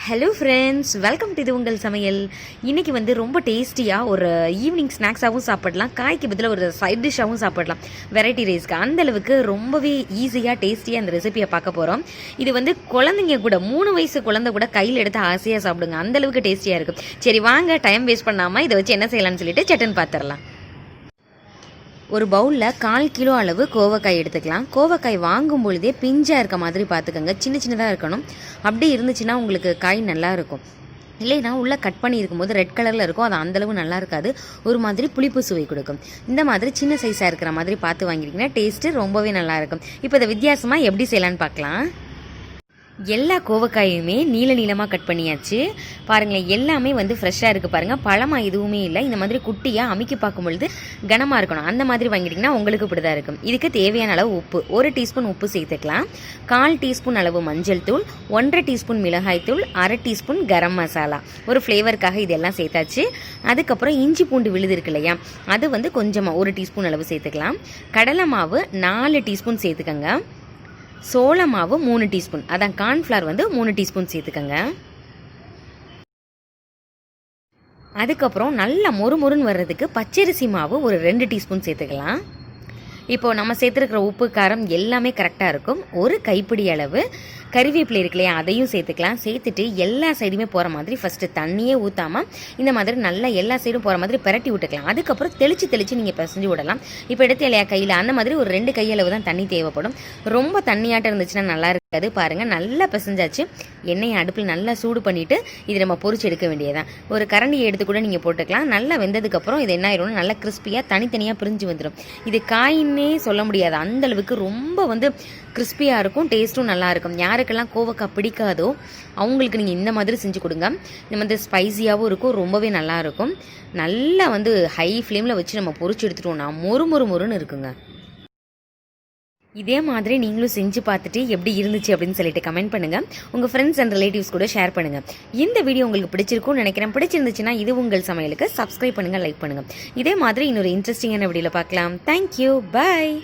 Hello friends, welcome to இது உங்கள் சமையல். இன்றைக்கி வந்து ரொம்ப டேஸ்டியாக ஒரு ஈவினிங் ஸ்நாக்ஸாகவும் சாப்பிடலாம், காய்க்கு பதிலாக ஒரு சைட் டிஷ்ஷாகவும் சாப்பிடலாம். வெரைட்டி ரைஸ்க்கு அந்தளவுக்கு ரொம்பவே ஈஸியாக டேஸ்டியாக அந்த ரெசிபியை பார்க்க போகிறோம். இது வந்து குழந்தைங்க கூட 3 வயசு குழந்தை கூட கையில் எடுத்து ஆசையாக சாப்பிடுங்க, அந்தளவுக்கு டேஸ்டியாக இருக்கும். சரி வாங்க, டைம் வேஸ்ட் பண்ணாமல் இதை வச்சு என்ன செய்யலாம்னு சொல்லிட்டு சட்டுன்னு பார்த்துடலாம். ஒரு பவுலில் 1/4 கிலோ அளவு கோவக்காய் எடுத்துக்கலாம். கோவக்காய் வாங்கும் பொழுதே பிஞ்சாக இருக்க மாதிரி பார்த்துக்கோங்க, சின்ன சின்னதாக இருக்கணும். அப்படி இருந்துச்சுன்னா உங்களுக்கு காய் நல்லா இருக்கும். இல்லைன்னா உள்ளே கட் பண்ணி இருக்கும்போது ரெட் கலரில் இருக்கும், அது அந்தளவு நல்லா இருக்காது, ஒரு மாதிரி புளிப்பு சுவை கொடுக்கும். இந்த மாதிரி சின்ன சைஸாக இருக்கிற மாதிரி பார்த்து வாங்கிட்டீங்கன்னா டேஸ்ட்டு ரொம்பவே நல்லாயிருக்கும். இப்போ இதை வித்தியாசமாக எப்படி செய்யலான்னு பார்க்கலாம். எல்லா கோவக்காயுமே நீள நீளமாக கட் பண்ணியாச்சு. பாருங்களேன், எல்லாமே வந்து ஃப்ரெஷ்ஷாக இருக்குது பாருங்கள், பழமாக எதுவுமே இல்லை. இந்த மாதிரி குட்டியாக அமுக்கி பார்க்கும் பொழுது கனமாக இருக்கணும், அந்த மாதிரி வாங்கிட்டிங்கன்னா உங்களுக்கு இப்படி தான் இருக்கும். இதுக்கு தேவையான அளவு உப்பு, 1 டீஸ்பூன் உப்பு சேர்த்துக்கலாம். 1/4 டீஸ்பூன் அளவு மஞ்சள் தூள், 1/2 டீஸ்பூன் மிளகாய் தூள், 1/2 டீஸ்பூன் கரம் மசாலா, ஒரு ஃப்ளேவருக்காக இதெல்லாம் சேர்த்தாச்சு. அதுக்கப்புறம் இஞ்சி பூண்டு விழுது இருக்கு இல்லையா, அது வந்து கொஞ்சமாக 1 டீஸ்பூன் அளவு சேர்த்துக்கலாம். கடலை மாவு 4 டீஸ்பூன் சேர்த்துக்கங்க. சோள மாவு 3 டீஸ்பூன், அதான் கார்ன்ஃப்ளவர் வந்து 3 டீஸ்பூன் சேர்த்துக்கங்க. அதுக்கப்புறம் நல்லா மொறுமொறுன்னு வர்றதுக்கு பச்சரிசி மாவு ஒரு 2 டீஸ்பூன் சேர்த்துக்கலாம். இப்போது நம்ம சேர்த்துருக்கிற உப்பு காரம் எல்லாமே கரெக்டாக இருக்கும். ஒரு கைப்பிடி அளவு கறிவேப்பிலை இருக்கு இல்லையா, அதையும் சேர்த்துக்கலாம். சேர்த்துட்டு எல்லா சைடுமே போகிற மாதிரி ஃபஸ்ட்டு தண்ணியே ஊற்றாமல் இந்த மாதிரி நல்லா எல்லா சைடும் போகிற மாதிரி பிரட்டி விட்டுக்கலாம். அதுக்கப்புறம் தெளித்து நீங்கள் பிசைஞ்சு விடலாம். இப்போ எடுத்து இல்லையா கையில், அந்த மாதிரி ஒரு 2 கையளவு தான் தண்ணி தேவைப்படும். ரொம்ப தண்ணியாட்டம் இருந்துச்சுன்னா நல்லா இருக்காது. பாருங்கள், நல்லா பிசைஞ்சாச்சு. எண்ணெயை அடுப்பில் நல்லா சூடு பண்ணிவிட்டு இது நம்ம பொரிச்சு எடுக்க வேண்டியதான். ஒரு கரண்டியை எடுத்து கூட நீங்கள் போட்டுக்கலாம். நல்லா வெந்ததுக்கப்புறம் இது என்ன ஆயிடும்னா நல்லா கிறிஸ்பியாக தனித்தனியாக பிரிஞ்சு வந்துடும். இது காயின்னே சொல்ல முடியாது, அந்தளவுக்கு ரொம்ப வந்து கிறிஸ்பியாக இருக்கும், டேஸ்ட்டும் நல்லா இருக்கும். யாருக்கெல்லாம் கோவக்காய் பிடிக்காதோ அவங்களுக்கு நீங்கள் இந்த மாதிரி செஞ்சு கொடுங்க. இந்த மாதிரி ஸ்பைஸியாகவும் இருக்கும், ரொம்பவே நல்லா இருக்கும். நல்லா வந்து ஹை ஃப்ளேமில் வச்சு நம்ம பொரிச்சு எடுத்துட்டோம்னா மொறுன்னு இருக்குங்க. இதே மாதிரி நீங்களும் செஞ்சு பார்த்துட்டு எப்படி இருந்துச்சு அப்படின்னு சொல்லிட்டு கமெண்ட் பண்ணுங்கள். உங்கள் ஃப்ரெண்ட்ஸ் அண்ட் ரிலேட்டிவ்ஸ் கூட ஷேர் பண்ணுங்கள். இந்த வீடியோ உங்களுக்கு பிடிச்சிருக்கும்னு நினைக்கிறேன். பிடிச்சிருந்துச்சுன்னா இது உங்கள் சமையலுக்கு சப்ஸ்கிரைப் பண்ணுங்கள், லைக் பண்ணுங்கள். இதே மாதிரி இன்னொரு இன்ட்ரெஸ்டிங்கான வீடியோவில் பார்க்கலாம். தேங்க்யூ, பாய்.